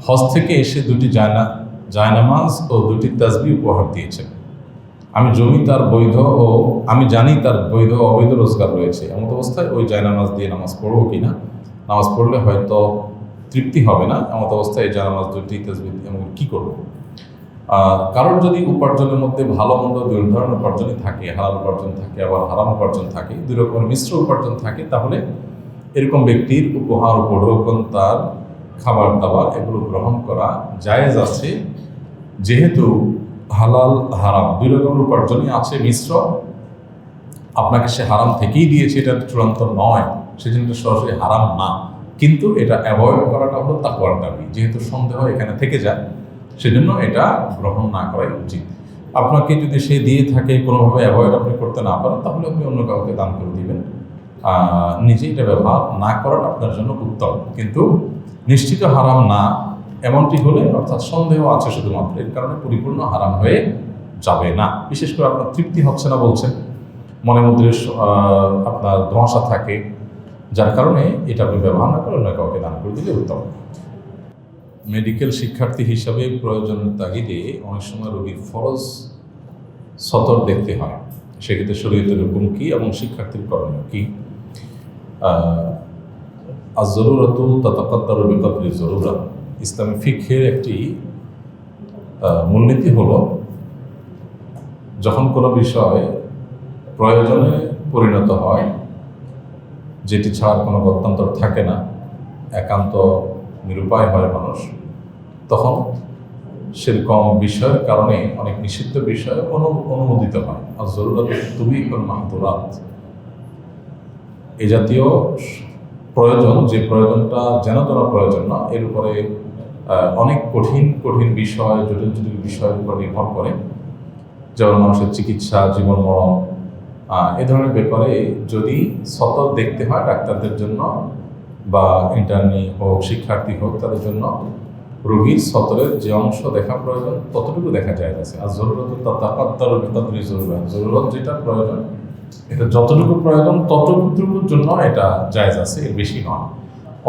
হজ থেকে এসে দুটি জায়নামাজ ও দুটি তাসবিহ উপহার দিয়েছেন। আমি জানি তার বৈধ ও অবৈধ রোজগার রয়েছে। এমন অবস্থায় ওই জায়নামাজ দিয়ে নামাজ পড়বো কিনা? নামাজ পড়লে হয়তো তৃপ্তি হবে না। এমন অবস্থায় এই জায়নামাজ দুটি তাসবিহ এমন কী করবো? কারোর যদি উপার্জনের মধ্যে ভালো মন্দ দুই ধরনের উপার্জনই থাকে, হালাল উপার্জন থাকে, আবার হারাম উপার্জন থাকে, দুই রকমের মিশ্র উপার্জন থাকে, তাহলে এরকম ব্যক্তির উপহার উপঢৌকন, তার খাবার দাবার এগুলো গ্রহণ করা জায়েজ আছে। যেহেতু হালাল হারাম দুই রকমের উপার্জনই আছে মিশ্র, আপনাকে সে হারাম থেকেই দিয়েছে, এটা চূড়ান্ত নয়, সেজন্য সরাসরি হারাম না, কিন্তু এটা অ্যাভয়েড করাটা হলো তাকওয়ার দাবি। যেহেতু সন্দেহ এখানে থেকে যায়, সেজন্য এটা গ্রহণ না করাই উচিত। আপনাকে যদি সে দিয়ে থাকে, কোনোভাবে অ্যাভয়েড আপনি করতে না পারেন, তাহলে আপনি অন্য কাউকে দান করে দিবেন। নিজে এটা ব্যবহার না করাটা আপনার জন্য উত্তম, কিন্তু নিশ্চিত হারাম না এমনটি হলে, অর্থাৎ সন্দেহ আছে শুধুমাত্র, এর কারণে পরিপূর্ণ হারাম হয়ে যাবে না। বিশেষ করে আপনার তৃপ্তি হচ্ছে না বলছেন, মনের মধ্যে আপনার ধোঁয়াশা থাকে, যার কারণে এটা আপনি ব্যবহার না করে অন্য কাউকে দান করে দিলে উত্তম। মেডিকেল শিক্ষার্থী হিসাবে প্রয়োজনের তাগিদে অনেক সময় রোগীর ফরজ সতর দেখতে হয়। সেক্ষেত্রে শরীয়তের হুকুম কী এবং শিক্ষার্থীর করণীয় কী? আজ-জরুরাতু তাতাকাদ্দারু বিকদরি জরুরা। ইসলামী ফিকহের একটি মূলনীতি হলো, যখন কোনো বিষয় প্রয়োজনে পরিণত হয়, যেটি ছাড়ার কোনো গত্যন্তর থাকে না, একান্ত নিরুপায় হয় মানুষ, তখন সেরকম বিষয়ের কারণে অনেক নিষিদ্ধ বিষয় অনুমোদিত হয়। আর জরুরত তুবিহুল মাহদুরাত। এই জাতীয় প্রয়োজন, যে প্রয়োজনটা যেন তোরা প্রয়োজন না, এর উপরে অনেক কঠিন কঠিন বিষয়, জটিল জটিল বিষয়ের উপর নির্ভর করে, যেমন মানুষের চিকিৎসা, জীবন মরণ, এ ধরনের ব্যাপারে যদি সতর দেখতে হয় ডাক্তারদের জন্য, বা ইন্টার্নি হোক, শিক্ষার্থী হোক, তাদের জন্য রোগীর সতরের যে অংশ দেখা প্রয়োজন ততটুকু দেখা যায় আছে। আর জরুরত তাতাকাদ্দারু বিকদরি জরুরা। জরুরত যেটা প্রয়োজন, এটা যতটুকু প্রয়োজন ততটুকুর জন্য এটা জায়েজ আছে, এর বেশি নয়।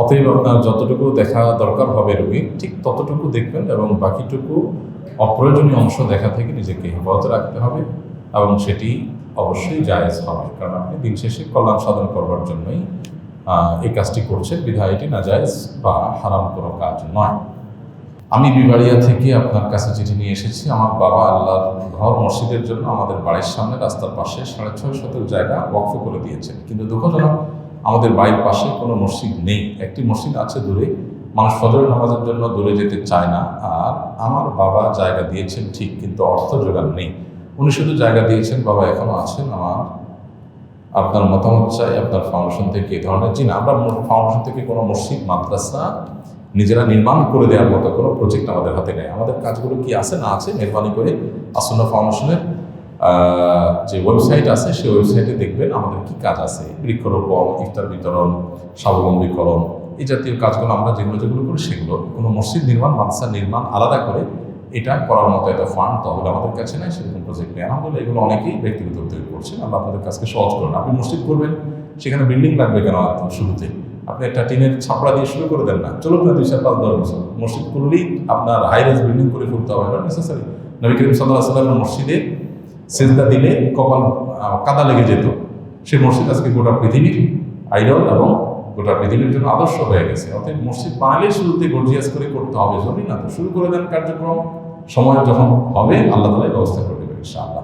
অতএব আপনার যতটুকু দেখা দরকার হবে রোগীর, ঠিক ততটুকু দেখবেন, এবং বাকিটুকু অপ্রয়োজনীয় অংশ দেখা থেকে নিজেকে হেফাজতে রাখতে হবে, এবং সেটি অবশ্যই জায়েজ হবে, কারণ আপনি দিন শেষে কল্যাণ সাধন করবার জন্যই এই কাজটি করছেন, বিধায় এটি নাজায়েজ বা হারাম কোনো কাজ নয়। আমি বিবাড়িয়া থেকে আপনার কাছে চিঠি নিয়ে এসেছি। আমার বাবা আল্লাহর ঘর মসজিদের জন্য আমাদের বাড়ির সামনে রাস্তার পাশে 6.5 শতক জায়গা ওয়াকফ করে দিয়েছেন, কিন্তু দুঃখজনক আমাদের বাড়ির পাশে কোনো মসজিদ নেই। একটি মসজিদ আছে দূরে, মানুষ ফজরের নামাজের জন্য দূরে যেতে চায় না। আর আমার বাবা জায়গা দিয়েছেন ঠিক, কিন্তু অর্থ জোগাড় নেই। উনি শুধু জায়গা দিয়েছেন, বাবা এখনও আছেন। আপনার মতামত চাই আপনার ফাউন্ডেশন থেকে এই ধরনের। জি না, আমরা ফাউন্ডেশন থেকে কোনো মসজিদ, মাদ্রাসা নিজেরা নির্মাণ করে দেওয়ার মতো কোনো প্রজেক্ট আমাদের হাতে নেই। আমাদের কাজগুলো কি আছে না আছে, মেহরবানি করে আসন্না ফাউন্ডেশনের যে ওয়েবসাইট আছে, সেই ওয়েবসাইটে দেখবেন আমাদের কি কাজ আছে। বৃক্ষরোপণ, ইফতার বিতরণ, স্বাবলম্বীকরণ, এই জাতীয় কাজগুলো আমরা যেগুলো করি, সেগুলো। কোনো মসজিদ নির্মাণ, মাদ্রাসা নির্মাণ আলাদা করে এটা করার মতো এত ফান্ড তহবিল আমাদের কাছে নেই, সেরকম প্রজেক্ট নেই। আলহামদুলিল্লাহ এগুলো অনেকেই ব্যক্তিগত তৈরি করছেন। আমরা আপনাদের কাজকে সহজ করুন। আপনি মসজিদ করবেন, সেখানে বিল্ডিং লাগবে কেন? শুরুতে আপনি একটা টিনের ছাপড়া দিয়ে শুরু করে দেন না, চলুন না 2, 4, 5, 10 বছর। মসজিদ করলেই আপনার হাইরাইজ বিল্ডিং করে করতে হবে না, নেসেসারি। নবী করিম সাল্লাল্লাহু আলাইহি ওয়াসাল্লাম মসজিদে সেজদা দিলে কপাল কাদা লেগে যেত। সেই মসজিদ আজকে গোটা পৃথিবীর আইডল এবং গোটা পৃথিবীর জন্য আদর্শ হয়ে গেছে। অর্থাৎ মসজিদ বানালে শুরুতে গর্জিয়াস করে করতে হবে, জরুরি না তো। শুরু করে দেন কার্যক্রম, সময় যখন হবে আল্লাহ তাআলা ব্যবস্থা করে দেবেন ইনশাআল্লাহ।